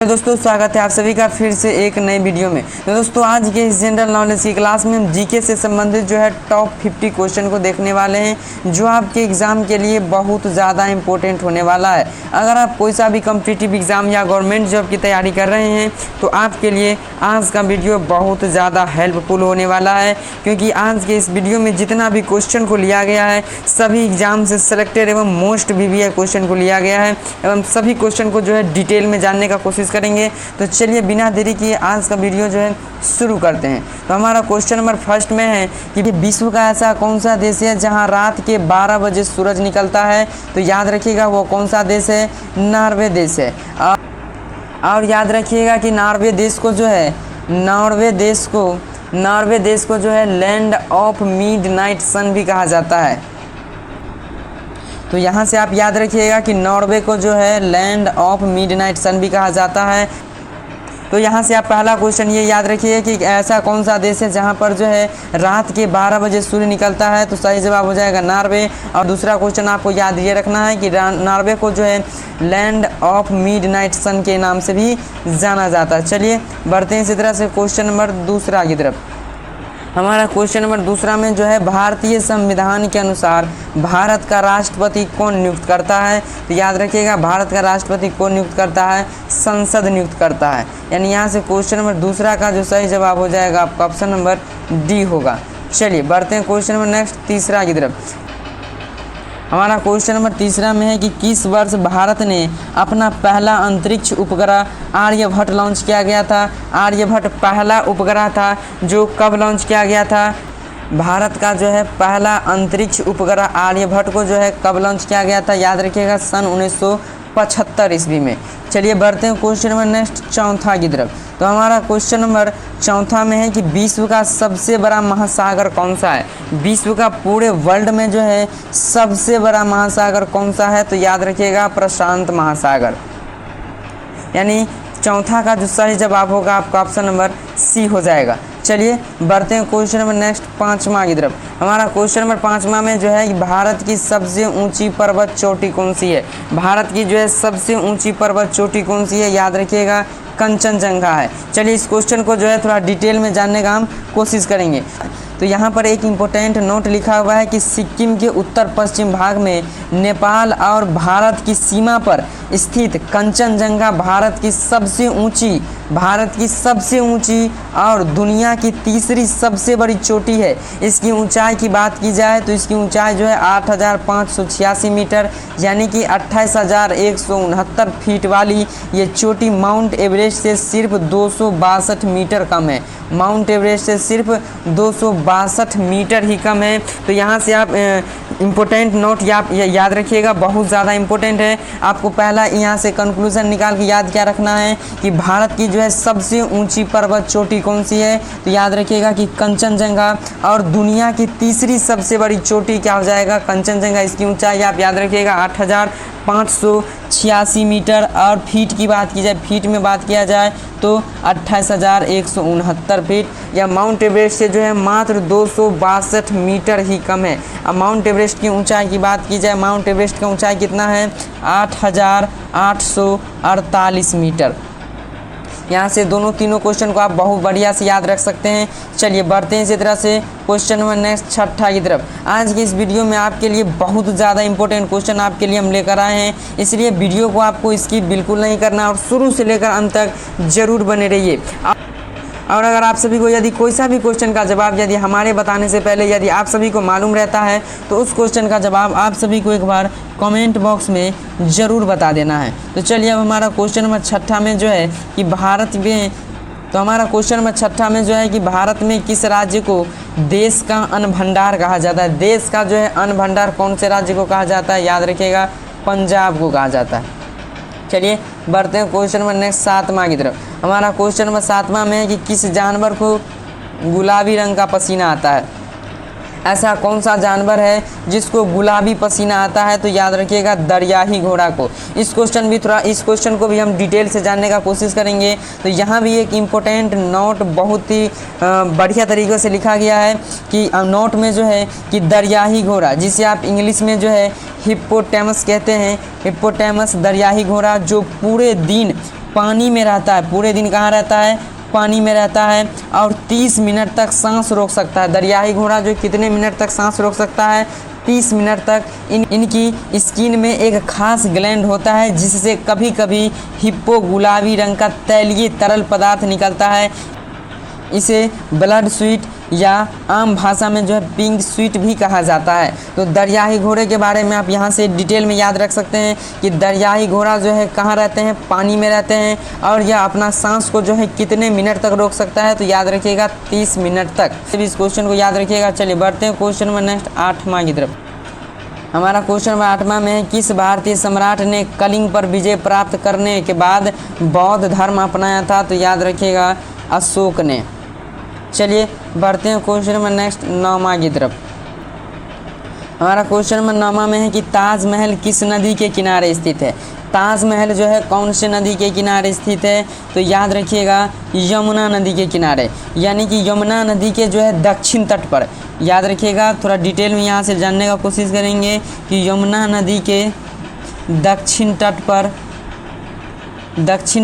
तो दोस्तों स्वागत है आप सभी का फिर से एक नई वीडियो में। तो दोस्तों आज के इस जनरल नॉलेज की क्लास में हम जीके से संबंधित जो है टॉप 50 क्वेश्चन को देखने वाले हैं जो आपके एग्ज़ाम के लिए बहुत ज़्यादा इंपॉर्टेंट होने वाला है। अगर आप कोई सा भी कॉम्पिटिटिव एग्ज़ाम या गवर्नमेंट जॉब की तैयारी कर रहे हैं तो आपके लिए आज का वीडियो बहुत ज़्यादा हेल्पफुल होने वाला है, क्योंकि आज के इस वीडियो में जितना भी क्वेश्चन को लिया गया है सभी एग्जाम से सिलेक्टेड एवं मोस्ट VVI क्वेश्चन को लिया गया है एवं सभी क्वेश्चन को जो है डिटेल में जानने का कोशिश करेंगे। तो चलिए बिना देरी किए आज का वीडियो जो है शुरू करते हैं। तो हमारा क्वेश्चन नंबर फर्स्ट में है कि विश्व का ऐसा कौन सा देश है जहां रात के 12 बजे सूरज निकलता है। तो याद रखिएगा वो कौन सा देश है, नॉर्वे देश है। और याद रखिएगा कि नॉर्वे देश को जो है लैंड ऑफ मिडनाइट सन भी कहा जाता है। तो यहाँ से आप याद रखिएगा कि नॉर्वे को जो है लैंड ऑफ मिडनाइट सन भी कहा जाता है। तो यहाँ से आप पहला क्वेश्चन ये याद रखिए कि ऐसा कौन सा देश है जहाँ पर जो है रात के 12 बजे सूर्य निकलता है। तो सही जवाब हो जाएगा नॉर्वे। और दूसरा क्वेश्चन आपको याद ये रखना है कि नॉर्वे को जो है लैंड ऑफ मिडनाइट सन के नाम से भी जाना जाता है। चलिए बढ़ते हैं इसी तरह से क्वेश्चन नंबर दूसरा की तरफ। हमारा क्वेश्चन नंबर दूसरा में जो है भारतीय संविधान के अनुसार भारत का राष्ट्रपति कौन नियुक्त करता है। तो याद रखिएगा भारत का राष्ट्रपति कौन नियुक्त करता है, संसद नियुक्त करता है। यानी यहाँ से क्वेश्चन नंबर दूसरा का जो सही जवाब हो जाएगा आपका ऑप्शन नंबर डी होगा। चलिए बढ़ते हैं क्वेश्चन नंबर नेक्स्ट तीसरा की तरफ। हमारा क्वेश्चन नंबर तीसरा में है कि किस वर्ष भारत ने अपना पहला अंतरिक्ष उपग्रह आर्यभट्ट लॉन्च किया गया था। आर्यभट्ट पहला उपग्रह था जो कब लॉन्च किया गया था। भारत का जो है पहला अंतरिक्ष उपग्रह आर्यभट्ट को जो है कब लॉन्च किया गया था, याद रखिएगा सन 1975 ईस्वी में। चलिए बढ़ते हैं क्वेश्चन नंबर नेक्स्ट चौथा की तरफ। तो हमारा क्वेश्चन नंबर चौथा में है कि विश्व का सबसे बड़ा महासागर कौन सा है। विश्व का पूरे वर्ल्ड में जो है सबसे बड़ा महासागर कौन सा है। तो याद रखिएगा प्रशांत महासागर। यानी चौथा का जो सही जवाब होगा आपका ऑप्शन नंबर सी हो जाएगा। चलिए बढ़ते हैं क्वेश्चन नंबर नेक्स्ट पाँचवा की तरफ। हमारा क्वेश्चन नंबर पाँचवा में जो है कि भारत की सबसे ऊंची पर्वत चोटी कौन सी है। भारत की जो है सबसे ऊंची पर्वत चोटी कौन सी है, याद रखिएगा कंचनजंगा है। चलिए इस क्वेश्चन को जो है थोड़ा डिटेल में जानने का हम कोशिश करेंगे। तो यहाँ पर एक इम्पोर्टेंट नोट लिखा हुआ है कि सिक्किम के उत्तर पश्चिम भाग में नेपाल और भारत की सीमा पर स्थित कंचनजंगा भारत की सबसे ऊंची और दुनिया की तीसरी सबसे बड़ी चोटी है। इसकी ऊंचाई की बात की जाए तो इसकी ऊंचाई जो है 8,586 मीटर यानी कि 28,169 फीट वाली ये चोटी माउंट एवरेस्ट से सिर्फ 262 मीटर कम है। माउंट एवरेस्ट से सिर्फ 262 मीटर ही कम है। तो यहाँ से आप इम्पोर्टेंट नोट याद रखिएगा, बहुत ज़्यादा इम्पोर्टेंट है। आपको पहला यहाँ से कंक्लूजन निकाल के याद क्या रखना है कि भारत की जो है सबसे ऊंची पर्वत चोटी कौन सी है। तो याद रखिएगा कि कंचनजंगा। और दुनिया की तीसरी सबसे बड़ी चोटी क्या हो जाएगा, कंचनजंगा। इसकी ऊंचाई आप याद रखिएगा 8,586 मीटर। और फीट की बात की जाए, फीट में बात किया जाए तो 28,169 फीट। या माउंट एवरेस्ट से जो है मात्र 262 मीटर ही कम है। अब माउंट एवरेस्ट की ऊंचाई की बात की जाए, माउंट एवरेस्ट का ऊंचाई कितना है 8,848 मीटर। यहाँ से तीनों क्वेश्चन को आप बहुत बढ़िया से याद रख सकते हैं। चलिए बढ़ते हैं इसी तरह से क्वेश्चन नंबर नेक्स्ट छठा की तरफ। आज की इस वीडियो में आपके लिए बहुत ज़्यादा इंपॉर्टेंट क्वेश्चन आपके लिए हम लेकर आए हैं, इसलिए वीडियो को आपको स्किप बिल्कुल नहीं करना और शुरू से लेकर अंत तक जरूर बने रहिए। और अगर आप सभी को यदि कोई सा भी क्वेश्चन का जवाब यदि हमारे बताने से पहले यदि आप सभी को मालूम रहता है तो उस क्वेश्चन का जवाब आप सभी को एक बार कमेंट बॉक्स में ज़रूर बता देना है। तो चलिए अब हमारा क्वेश्चन नंबर छठा में जो है कि भारत में किस राज्य को देश का अन्न भंडार कहा जाता है। देश का जो है अन्न भंडार कौन से राज्य को कहा जाता है, याद रखिएगा पंजाब को कहा जाता है। चलिए बढ़ते हैं क्वेश्चन नंबर नेक्स्ट सातवां की तरफ। हमारा क्वेश्चन नंबर सातवां में है कि किस जानवर को गुलाबी रंग का पसीना आता है। ऐसा कौन सा जानवर है जिसको गुलाबी पसीना आता है। तो याद रखिएगा दरियाही घोड़ा को। इस क्वेश्चन को भी हम डिटेल से जानने का कोशिश करेंगे। तो यहाँ भी एक इम्पोर्टेंट नोट बहुत ही बढ़िया तरीके से लिखा गया है कि नोट में जो है कि दरियाही घोड़ा, जिसे आप इंग्लिश में जो है हिप्पोटेमस कहते हैं, हिप्पोटेमस दरियाही घोड़ा, जो पूरे दिन पानी में रहता है, पूरे दिन कहाँ रहता है, पानी में रहता है, और 30 मिनट तक सांस रोक सकता है। दरियाई घोड़ा जो कितने मिनट तक सांस रोक सकता है, 30 मिनट तक। इनकी स्किन में एक खास ग्लैंड होता है जिससे कभी कभी हिप्पो गुलाबी रंग का तैलीय तरल पदार्थ निकलता है। इसे ब्लड स्वीट या आम भाषा में जो है पिंक स्वीट भी कहा जाता है। तो दरियाई घोड़े के बारे में आप यहाँ से डिटेल में याद रख सकते हैं कि दरियाई घोड़ा जो है कहाँ रहते हैं, पानी में रहते हैं, और यह अपना सांस को जो है कितने मिनट तक रोक सकता है, तो याद रखिएगा 30 मिनट तक। इस क्वेश्चन को याद रखिएगा। चलिए बढ़ते हैं क्वेश्चन नंबर नेक्स्ट 8वां की तरफ। हमारा क्वेश्चन नंबर 8वां में है, किस भारतीय सम्राट ने कलिंग पर विजय प्राप्त करने के बाद बौद्ध धर्म अपनाया था, तो याद रखिएगा अशोक ने। चलिए बढ़ते हैं क्वेश्चन नंबर नेक्स्ट 9वां की तरफ। हमारा क्वेश्चन नंबर 9वां में है कि ताजमहल किस नदी के किनारे स्थित है। ताजमहल जो है कौन से नदी के किनारे स्थित है, तो याद रखिएगा यमुना नदी के किनारे, यानी कि यमुना नदी के जो है दक्षिण तट पर। याद रखिएगा, थोड़ा डिटेल में यहाँ से जानने का कोशिश करेंगे कि यमुना नदी के दक्षिण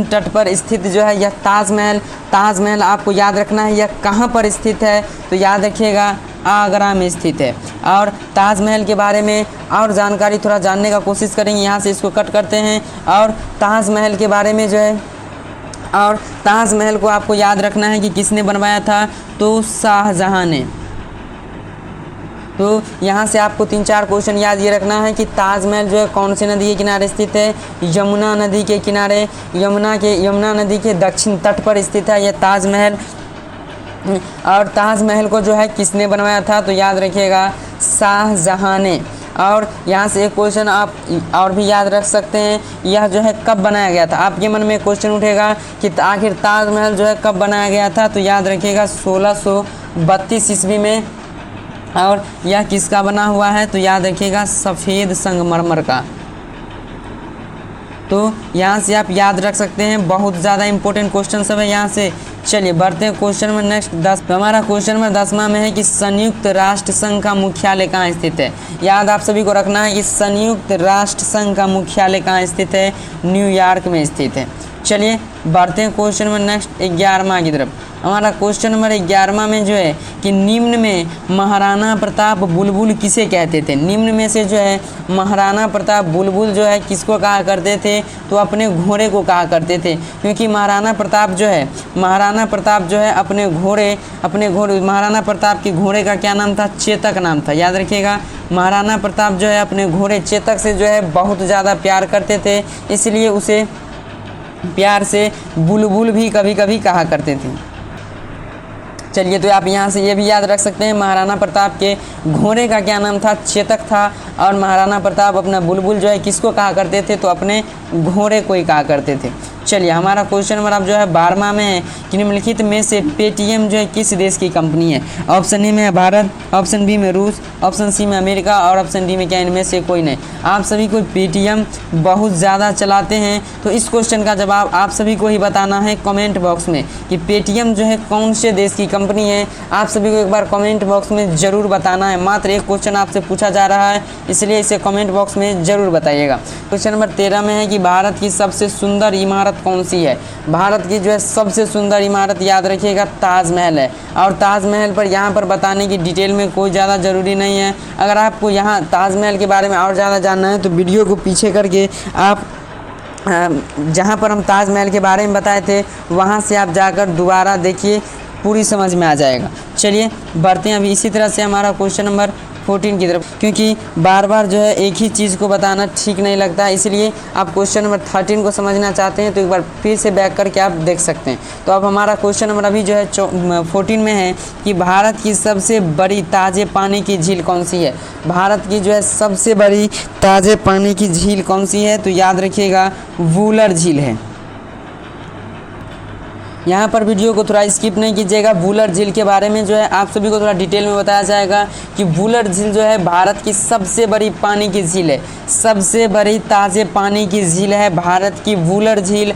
तट पर स्थित जो है यह ताजमहल आपको याद रखना है यह कहाँ पर स्थित है, तो याद रखिएगा आगरा में स्थित है। और ताजमहल के बारे में और जानकारी थोड़ा जानने का कोशिश करेंगे। यहाँ से इसको कट करते हैं। और ताजमहल के बारे में जो है, और ताजमहल को आपको याद रखना है कि किसने बनवाया था, तो शाहजहाँ ने। तो यहाँ से आपको 3-4 क्वेश्चन याद ये रखना है कि ताजमहल जो है कौन सी नदी के किनारे स्थित है, यमुना नदी के किनारे, यमुना नदी के दक्षिण तट पर स्थित है यह ताजमहल। और ताजमहल को जो है किसने बनवाया था, तो याद रखिएगा शाहजहाँ ने। और यहाँ से एक क्वेश्चन आप और भी याद रख सकते हैं, यह जो है कब बनाया गया था। आपके मन में क्वेश्चन उठेगा कि आखिर ताजमहल जो है कब बनाया गया था, तो याद रखिएगा 1632 ईस्वी में। और यह किसका बना हुआ है, तो याद रखिएगा सफ़ेद संगमरमर का। तो यहाँ से आप याद रख सकते हैं, बहुत ज़्यादा इंपॉर्टेंट क्वेश्चन सब है यहाँ से। चलिए बढ़ते हैं क्वेश्चन में नेक्स्ट 10। तो हमारा क्वेश्चन नंबर 10वां में है कि संयुक्त राष्ट्र संघ का मुख्यालय कहाँ स्थित है। याद आप सभी को रखना है कि संयुक्त राष्ट्र संघ का मुख्यालय कहाँ स्थित है, न्यूयॉर्क में स्थित है। चलिए बढ़ते हैं क्वेश्चन नंबर नेक्स्ट 11वां की तरफ। हमारा क्वेश्चन नंबर 11वां में जो है कि निम्न में महाराणा प्रताप बुलबुल किसे कहते थे। निम्न में से जो है महाराणा प्रताप बुलबुल जो है किसको कहा करते थे, तो अपने घोड़े को कहा करते थे। क्योंकि महाराणा प्रताप जो है अपने घोड़े महाराणा प्रताप के घोड़े का क्या नाम था, चेतक नाम था। याद रखिएगा, महाराणा प्रताप जो है अपने घोड़े चेतक से जो है बहुत ज़्यादा प्यार करते थे, इसलिए उसे प्यार से बुलबुल भी कभी कभी कहा करते थे। चलिए तो आप यहाँ से ये भी याद रख सकते हैं, महाराणा प्रताप के घोड़े का क्या नाम था, चेतक था। और महाराणा प्रताप अपना बुलबुल जो है किसको कहा करते थे, तो अपने घोड़े को ही कहा करते थे। चलिए हमारा क्वेश्चन नंबर अब जो है 12वां में है कि निम्नलिखित में से पेटीएम जो है किस देश की कंपनी है। ऑप्शन ए में है भारत, ऑप्शन बी में रूस, ऑप्शन सी में अमेरिका, और ऑप्शन डी में क्या इनमें से कोई नहीं। आप सभी को पेटीएम बहुत ज़्यादा चलाते हैं, तो इस क्वेश्चन का जवाब आप सभी को ही बताना है कमेंट बॉक्स में कि पेटीएम जो है कौन से देश की कंपनी है। आप सभी को एक बार कमेंट बॉक्स में ज़रूर बताना है। मात्र एक क्वेश्चन आपसे पूछा जा रहा है, इसलिए इसे कमेंट बॉक्स में ज़रूर बताइएगा। क्वेश्चन नंबर 13 में है कि भारत की सबसे सुंदर इमारत कौन सी है। भारत की जो है सबसे सुंदर इमारत याद रखिएगा ताजमहल है। और ताजमहल पर यहाँ पर बताने की डिटेल में कोई ज़्यादा ज़रूरी नहीं है। अगर आपको यहाँ ताजमहल के बारे में और ज़्यादा जानना है तो वीडियो को पीछे करके आप जहाँ पर हम ताजमहल के बारे में बताए थे वहाँ से आप जाकर दोबारा देखिए, पूरी समझ में आ जाएगा। चलिए बढ़ते हैं अभी इसी तरह से हमारा क्वेश्चन नंबर 14 की तरफ, क्योंकि बार बार जो है एक ही चीज़ को बताना ठीक नहीं लगता, इसलिए आप क्वेश्चन नंबर 13 को समझना चाहते हैं तो एक बार फिर से बैक करके आप देख सकते हैं। तो अब हमारा क्वेश्चन नंबर अभी जो है 14 में है कि भारत की सबसे बड़ी ताज़े पानी की झील कौन सी है। भारत की जो है सबसे बड़ी ताज़े पानी की झील कौन सी है, तो याद रखिएगा वुलर झील है। यहाँ पर वीडियो को थोड़ा स्किप नहीं कीजिएगा। वुलर झील के बारे में जो है आप सभी को थोड़ा डिटेल में बताया जाएगा कि वुलर झील जो है भारत की सबसे बड़ी पानी की झील है, सबसे बड़ी ताज़े पानी की झील है भारत की वुलर झील।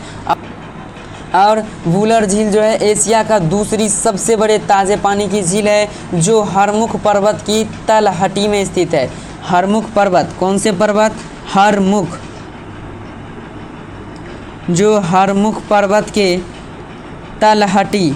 और वुलर झील जो है एशिया का दूसरी सबसे बड़े ताज़े पानी की झील है, जो हरमुख पर्वत की तलहटी में स्थित है। हरमुख पर्वत, कौन से पर्वत, हरमुख जो हरमुख पर्वत के तलहटी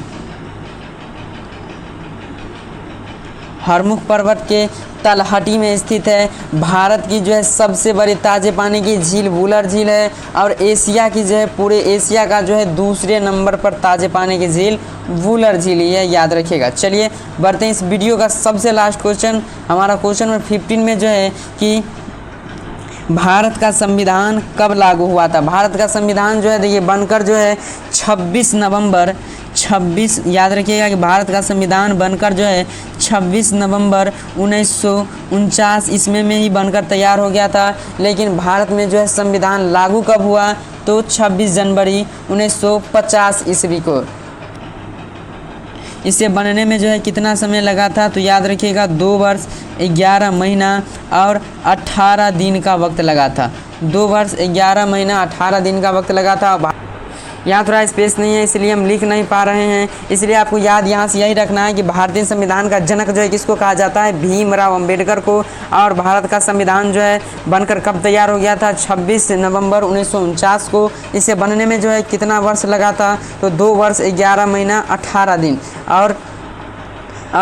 हरमुख पर्वत के तलहटी में स्थित है। भारत की जो है सबसे बड़ी ताजे पानी की झील वुलर झील है और एशिया की जो है पूरे एशिया का जो है दूसरे नंबर पर ताजे पानी की झील वुलर झील ही है, याद रखिएगा। चलिए बढ़ते हैं इस वीडियो का सबसे लास्ट क्वेश्चन। हमारा क्वेश्चन नंबर 15 में जो है कि भारत का संविधान कब लागू हुआ था। भारत का संविधान जो है देखिए बनकर जो है 26 नवंबर याद रखिएगा कि भारत का संविधान बनकर जो है 26 नवंबर 1949 ईस्वी में ही बनकर तैयार हो गया था। लेकिन भारत में जो है संविधान लागू कब हुआ तो 26 जनवरी 1950 ईस्वी को। इसे बनने में जो है कितना समय लगा था तो याद रखिएगा 2 वर्ष 11 महीना और 18 दिन का वक्त लगा था। 2 वर्ष 11 महीना 18 दिन का वक्त लगा था। यहाँ थोड़ा स्पेस नहीं है इसलिए हम लिख नहीं पा रहे हैं, इसलिए आपको याद यहाँ से यही रखना है कि भारतीय संविधान का जनक जो है किसको कहा जाता है, भीमराव अंबेडकर को। और भारत का संविधान जो है बनकर कब तैयार हो गया था 26 नवंबर 1949 को। इसे बनने में जो है कितना वर्ष लगा था तो 2 वर्ष 11 महीना 18 दिन। और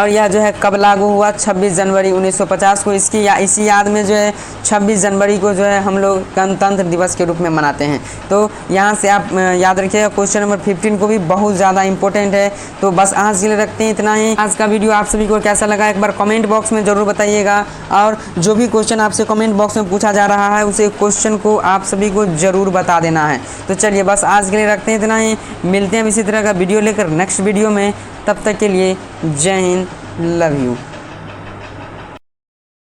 यह जो है कब लागू हुआ 26 जनवरी 1950 को। इसी याद में जो है 26 जनवरी को जो है हम लोग गणतंत्र दिवस के रूप में मनाते हैं। तो यहाँ से आप याद रखिएगा क्वेश्चन नंबर 15 को भी बहुत ज़्यादा इंपॉर्टेंट है। तो बस आज के लिए रखते हैं इतना ही। आज का वीडियो आप सभी को कैसा लगा एक बार कमेंट बॉक्स में ज़रूर बताइएगा। और जो भी क्वेश्चन आपसे कमेंट बॉक्स में पूछा जा रहा है उसे क्वेश्चन को आप सभी को ज़रूर बता देना है। तो चलिए बस आज के लिए रखते हैं इतना ही। मिलते हैं इसी तरह का वीडियो लेकर नेक्स्ट वीडियो में। तब तक के लिए जय हिंद, लव यू।